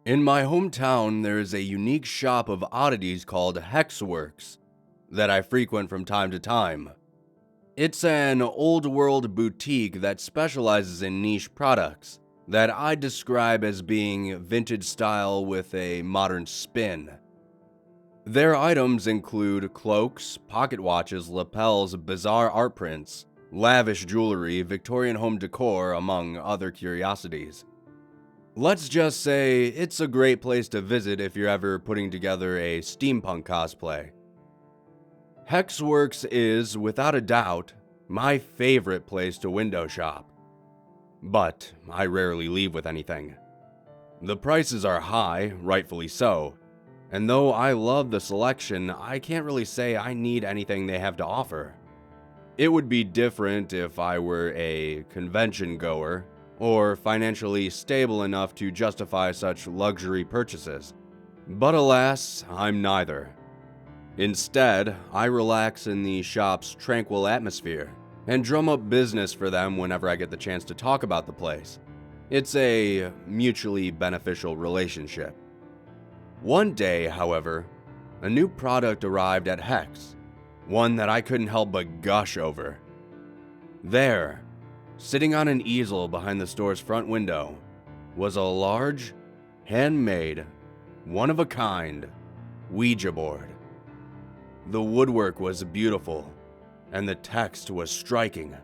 In my hometown, there is a unique shop of oddities called Hexworks that I frequent from time to time. It's an old-world boutique that specializes in niche products that I describe as being vintage style with a modern spin. Their items include cloaks, pocket watches, lapels, bizarre art prints, lavish jewelry, Victorian home decor, among other curiosities. Let's just say it's a great place to visit if you're ever putting together a steampunk cosplay. Hexworks is, without a doubt, my favorite place to window shop. But I rarely leave with anything. The prices are high, rightfully so, and though I love the selection, I can't really say I need anything they have to offer. It would be different if I were a convention goer or financially stable enough to justify such luxury purchases. But alas, I'm neither. Instead, I relax in the shop's tranquil atmosphere and drum up business for them whenever I get the chance to talk about the place. It's a mutually beneficial relationship. One day, however, a new product arrived at Hex, one that I couldn't help but gush over. There, sitting on an easel behind the store's front window, was a large, handmade, one-of-a-kind Ouija board. The woodwork was beautiful, and the text was striking.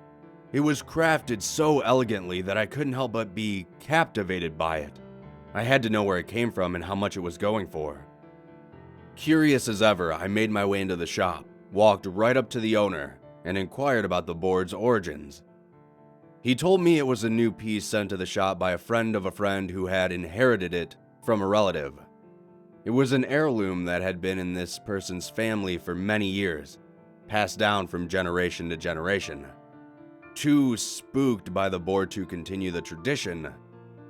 It was crafted so elegantly that I couldn't help but be captivated by it. I had to know where it came from and how much it was going for. Curious as ever, I made my way into the shop, walked right up to the owner, and inquired about the board's origins. He told me it was a new piece sent to the shop by a friend of a friend who had inherited it from a relative. It was an heirloom that had been in this person's family for many years, passed down from generation to generation. Too spooked by the board to continue the tradition,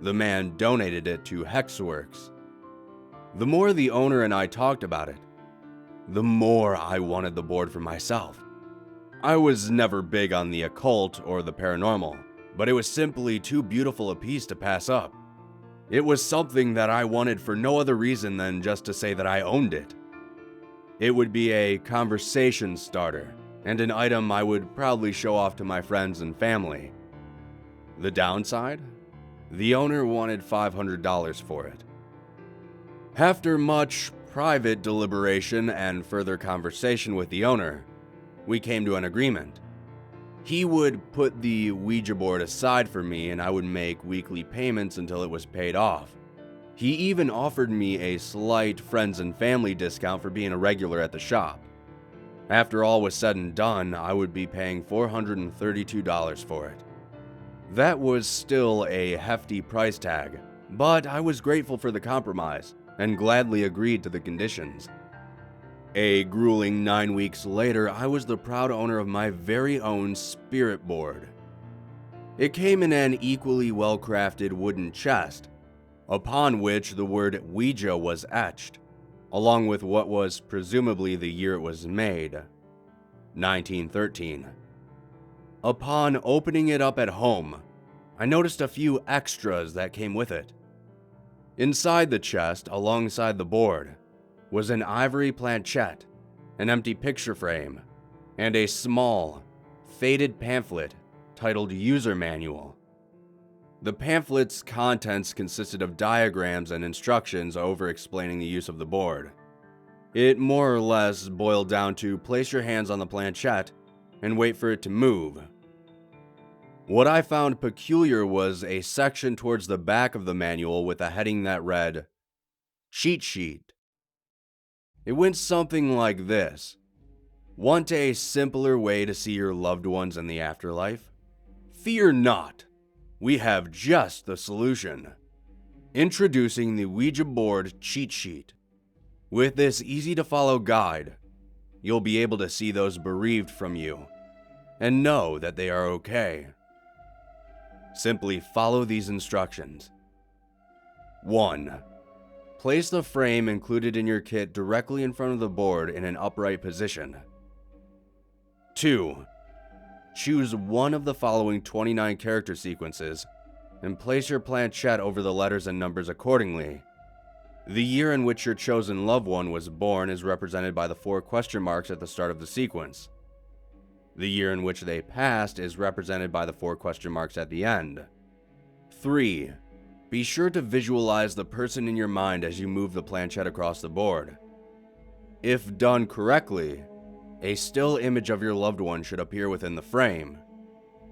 the man donated it to Hexworks. The more the owner and I talked about it, the more I wanted the board for myself. I was never big on the occult or the paranormal, but it was simply too beautiful a piece to pass up. It was something that I wanted for no other reason than just to say that I owned it. It would be a conversation starter, and an item I would proudly show off to my friends and family. The downside? The owner wanted $500 for it. After much private deliberation and further conversation with the owner, we came to an agreement. He would put the Ouija board aside for me and I would make weekly payments until it was paid off. He even offered me a slight friends and family discount for being a regular at the shop. After all was said and done, I would be paying $432 for it. That was still a hefty price tag, but I was grateful for the compromise and gladly agreed to the conditions. A grueling 9 weeks later, I was the proud owner of my very own spirit board. It came in an equally well-crafted wooden chest, upon which the word Ouija was etched, along with what was presumably the year it was made, 1913. Upon opening it up at home, I noticed a few extras that came with it. Inside the chest, alongside the board, was an ivory planchette, an empty picture frame, and a small, faded pamphlet titled User Manual. The pamphlet's contents consisted of diagrams and instructions over-explaining the use of the board. It more or less boiled down to place your hands on the planchette and wait for it to move. What I found peculiar was a section towards the back of the manual with a heading that read, Cheat Sheet. It went something like this. Want a simpler way to see your loved ones in the afterlife? Fear not. We have just the solution. Introducing the Ouija board cheat sheet. With this easy-to-follow guide, you'll be able to see those bereaved from you and know that they are okay. Simply follow these instructions. 1. Place the frame included in your kit directly in front of the board in an upright position. 2. Choose one of the following 29 character sequences and place your planchette over the letters and numbers accordingly The year in which your chosen loved one was born is represented by the 4 question marks at the start of the sequence. The year in which they passed is represented by the 4 question marks at the end. 3. Be sure to visualize the person in your mind as you move the planchette across the board. If done correctly, a still image of your loved one should appear within the frame,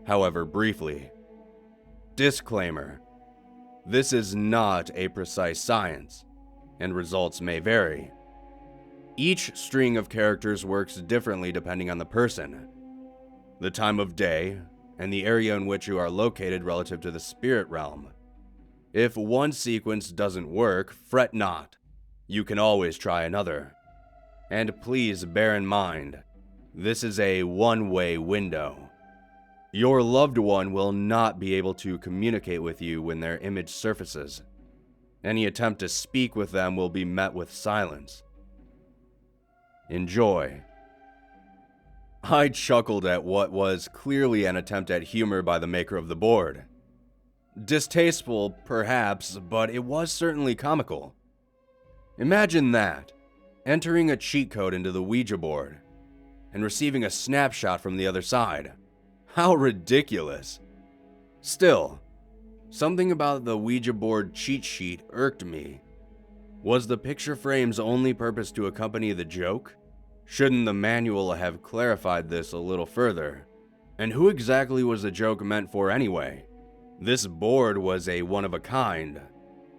however briefly. Disclaimer: this is not a precise science, and results may vary. Each string of characters works differently depending on the person, the time of day, and the area in which you are located relative to the spirit realm. If one sequence doesn't work, fret not. You can always try another. And please bear in mind, this is a one-way window. Your loved one will not be able to communicate with you when their image surfaces. Any attempt to speak with them will be met with silence. Enjoy. I chuckled at what was clearly an attempt at humor by the maker of the board. Distasteful, perhaps, but it was certainly comical. Imagine that, entering a cheat code into the Ouija board, and receiving a snapshot from the other side. How ridiculous. Still, something about the Ouija board cheat sheet irked me. Was the picture frame's only purpose to accompany the joke? Shouldn't the manual have clarified this a little further? And who exactly was the joke meant for anyway? This board was a one-of-a-kind,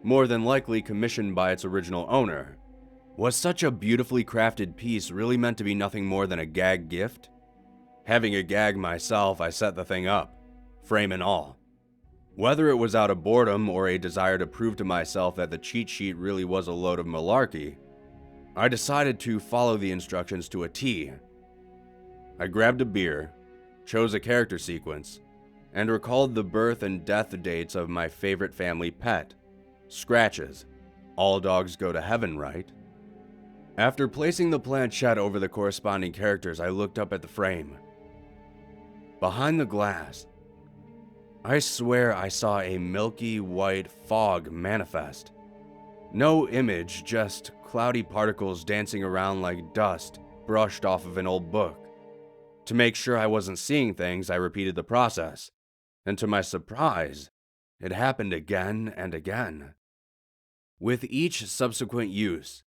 more than likely commissioned by its original owner. Was such a beautifully crafted piece really meant to be nothing more than a gag gift? Having a gag myself, I set the thing up, frame and all. Whether it was out of boredom or a desire to prove to myself that the cheat sheet really was a load of malarkey, I decided to follow the instructions to a T. I grabbed a beer, chose a character sequence, and recalled the birth and death dates of my favorite family pet, Scratches. All dogs go to heaven, right? After placing the planchette over the corresponding characters, I looked up at the frame. Behind the glass, I swear I saw a milky white fog manifest. No image, just cloudy particles dancing around like dust brushed off of an old book. To make sure I wasn't seeing things, I repeated the process, and to my surprise, it happened again and again. With each subsequent use,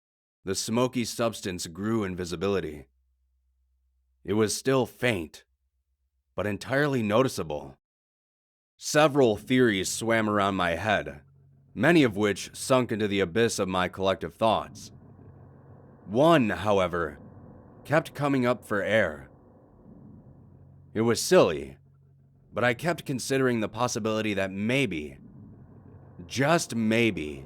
the smoky substance grew in visibility. It was still faint, but entirely noticeable. Several theories swam around my head, many of which sunk into the abyss of my collective thoughts. One, however, kept coming up for air. It was silly, but I kept considering the possibility that maybe, just maybe,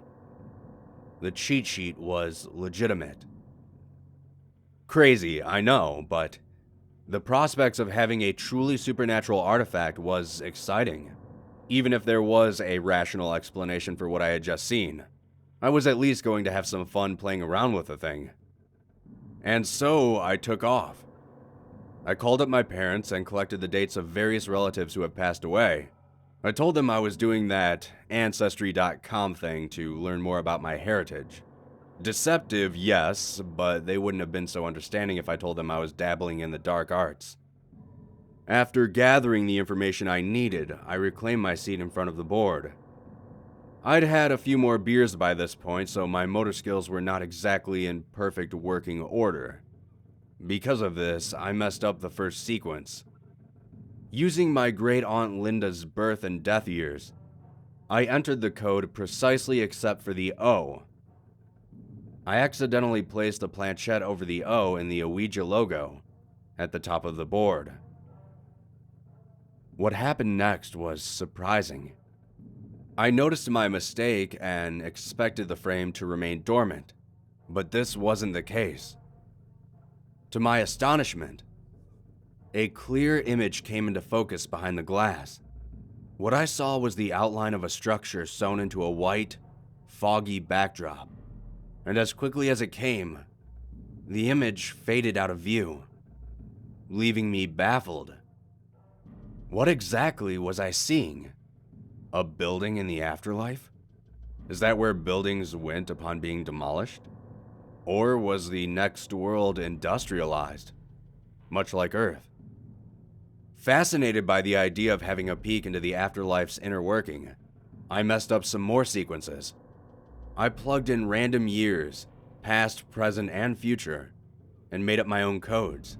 the cheat sheet was legitimate. Crazy, I know, but the prospects of having a truly supernatural artifact was exciting. Even if there was a rational explanation for what I had just seen, I was at least going to have some fun playing around with the thing. And so I took off. I called up my parents and collected the dates of various relatives who had passed away. I told them I was doing that Ancestry.com thing to learn more about my heritage. Deceptive, yes, but they wouldn't have been so understanding if I told them I was dabbling in the dark arts. After gathering the information I needed, I reclaimed my seat in front of the board. I'd had a few more beers by this point, so my motor skills were not exactly in perfect working order. Because of this, I messed up the first sequence. Using my great-aunt Linda's birth and death years, I entered the code precisely except for the O. I accidentally placed the planchette over the O in the Ouija logo at the top of the board. What happened next was surprising. I noticed my mistake and expected the frame to remain dormant, but this wasn't the case. To my astonishment, a clear image came into focus behind the glass. What I saw was the outline of a structure sewn into a white, foggy backdrop, and as quickly as it came, the image faded out of view, leaving me baffled. What exactly was I seeing? A building in the afterlife? Is that where buildings went upon being demolished? Or was the next world industrialized, much like Earth? Fascinated by the idea of having a peek into the afterlife's inner working, I messed up some more sequences. I plugged in random years, past, present, and future, and made up my own codes.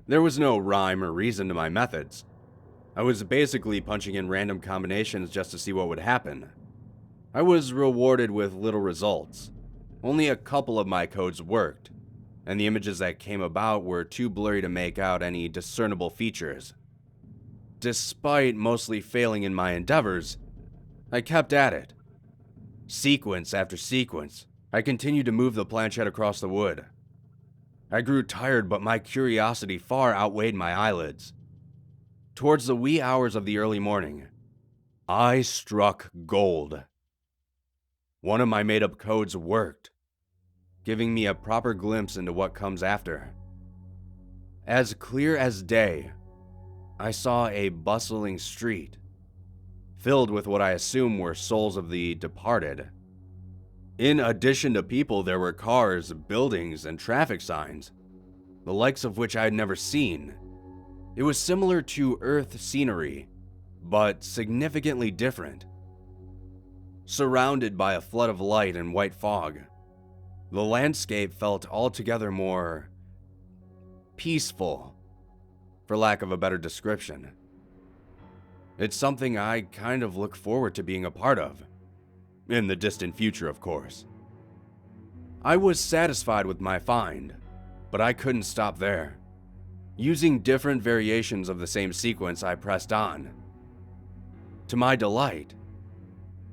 There was no rhyme or reason to my methods. I was basically punching in random combinations just to see what would happen. I was rewarded with little results. Only a couple of my codes worked, and the images that came about were too blurry to make out any discernible features. Despite mostly failing in my endeavors, I kept at it. Sequence after sequence, I continued to move the planchette across the wood. I grew tired, but my curiosity far outweighed my eyelids. Towards the wee hours of the early morning, I struck gold. One of my made-up codes worked, giving me a proper glimpse into what comes after. As clear as day, I saw a bustling street, filled with what I assume were souls of the departed. In addition to people, there were cars, buildings, and traffic signs, the likes of which I had never seen. It was similar to Earth scenery, but significantly different. Surrounded by a flood of light and white fog, the landscape felt altogether more peaceful, for lack of a better description. It's something I kind of look forward to being a part of. In the distant future, of course. I was satisfied with my find, but I couldn't stop there. Using different variations of the same sequence, I pressed on. To my delight,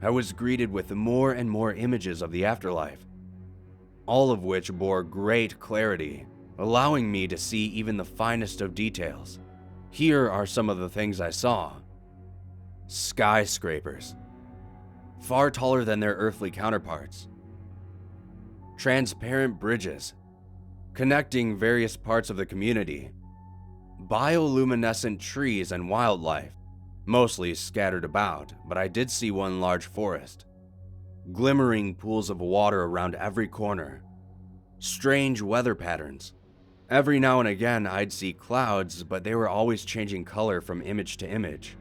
I was greeted with more and more images of the afterlife, all of which bore great clarity, allowing me to see even the finest of details. Here are some of the things I saw. Skyscrapers, far taller than their earthly counterparts. Transparent bridges, connecting various parts of the community. Bioluminescent trees and wildlife, mostly scattered about, but I did see one large forest. Glimmering pools of water around every corner. Strange weather patterns. Every now and again I'd see clouds, but they were always changing color from image to image.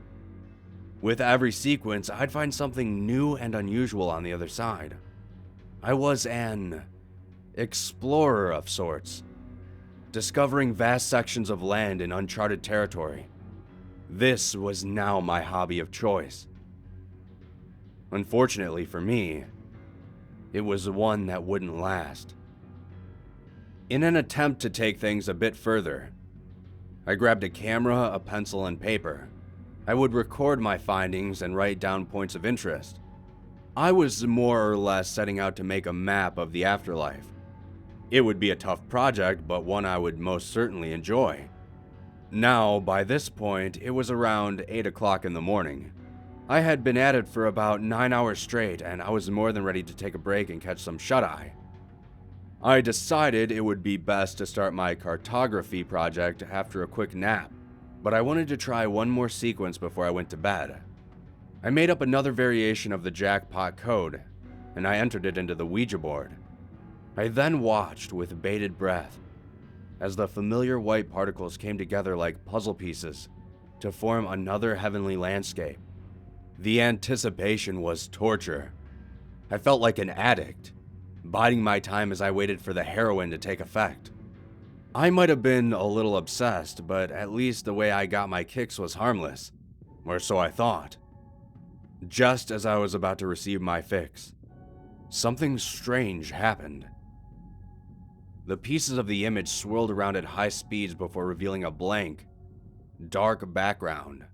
With every sequence, I'd find something new and unusual on the other side. I was an explorer of sorts, discovering vast sections of land in uncharted territory. This was now my hobby of choice. Unfortunately for me, it was one that wouldn't last. In an attempt to take things a bit further, I grabbed a camera, a pencil, and paper. I would record my findings and write down points of interest. I was more or less setting out to make a map of the afterlife. It would be a tough project, but one I would most certainly enjoy. Now, by this point, it was around 8 o'clock in the morning. I had been at it for about 9 hours straight, and I was more than ready to take a break and catch some shut-eye. I decided it would be best to start my cartography project after a quick nap, but I wanted to try one more sequence before I went to bed. I made up another variation of the jackpot code, and I entered it into the Ouija board. I then watched with bated breath as the familiar white particles came together like puzzle pieces to form another heavenly landscape. The anticipation was torture. I felt like an addict, biding my time as I waited for the heroin to take effect. I might have been a little obsessed, but at least the way I got my kicks was harmless, or so I thought. Just as I was about to receive my fix, something strange happened. The pieces of the image swirled around at high speeds before revealing a blank, dark background.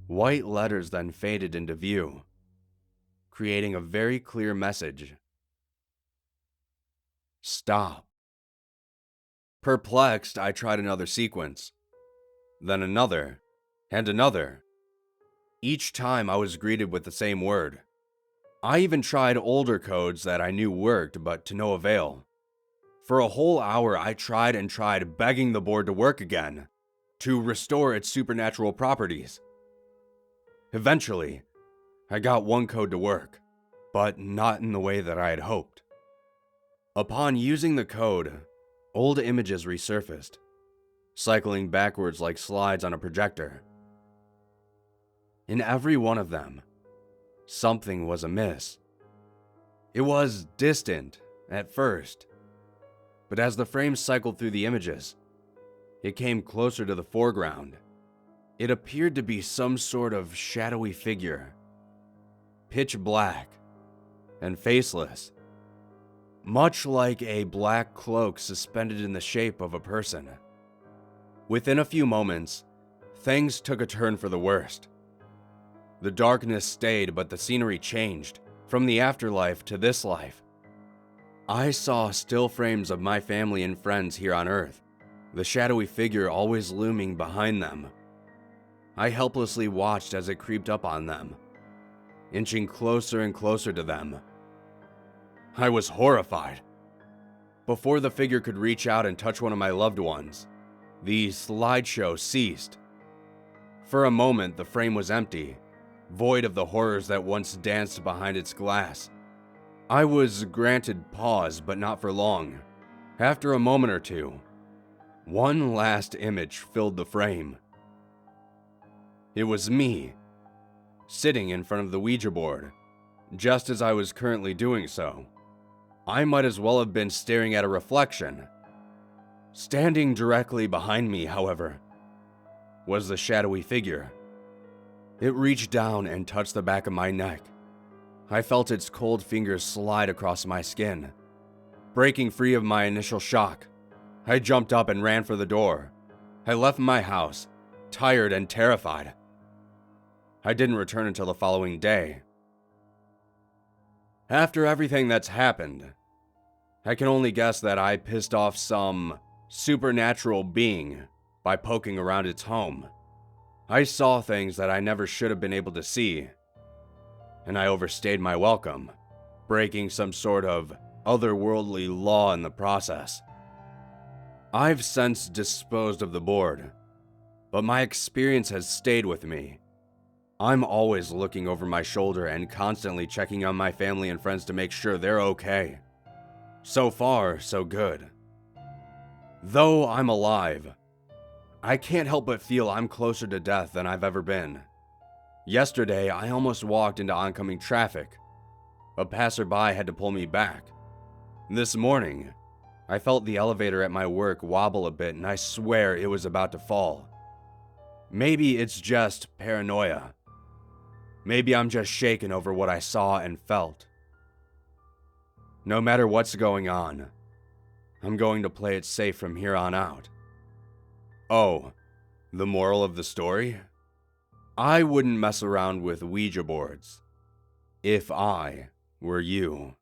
White letters then faded into view, creating a very clear message. Stop. Perplexed, I tried another sequence, then another, and another. Each time I was greeted with the same word. I even tried older codes that I knew worked, but to no avail. For a whole hour, I tried and tried, begging the board to work again, to restore its supernatural properties. Eventually, I got one code to work, but not in the way that I had hoped. Upon using the code, old images resurfaced, cycling backwards like slides on a projector. In every one of them, something was amiss. It was distant at first, but as the frames cycled through the images, it came closer to the foreground. It appeared to be some sort of shadowy figure, pitch black and faceless, much like a black cloak suspended in the shape of a person. Within a few moments, things took a turn for the worst. The darkness stayed, but the scenery changed, from the afterlife to this life. I saw still frames of my family and friends here on Earth, the shadowy figure always looming behind them. I helplessly watched as it creeped up on them, inching closer and closer to them. I was horrified. Before the figure could reach out and touch one of my loved ones, the slideshow ceased. For a moment, the frame was empty, void of the horrors that once danced behind its glass. I was granted pause, but not for long. After a moment or two, one last image filled the frame. It was me, sitting in front of the Ouija board, just as I was currently doing so. I might as well have been staring at a reflection. Standing directly behind me, however, was the shadowy figure. It reached down and touched the back of my neck. I felt its cold fingers slide across my skin. Breaking free of my initial shock, I jumped up and ran for the door. I left my house, tired and terrified. I didn't return until the following day. After everything that's happened, I can only guess that I pissed off some supernatural being by poking around its home. I saw things that I never should have been able to see, and I overstayed my welcome, breaking some sort of otherworldly law in the process. I've since disposed of the board, but my experience has stayed with me. I'm always looking over my shoulder and constantly checking on my family and friends to make sure they're okay. So far, so good. Though I'm alive, I can't help but feel I'm closer to death than I've ever been. Yesterday, I almost walked into oncoming traffic. A passerby had to pull me back. This morning, I felt the elevator at my work wobble a bit and I swear it was about to fall. Maybe it's just paranoia. Maybe I'm just shaken over what I saw and felt. No matter what's going on, I'm going to play it safe from here on out. Oh, the moral of the story? I wouldn't mess around with Ouija boards if I were you.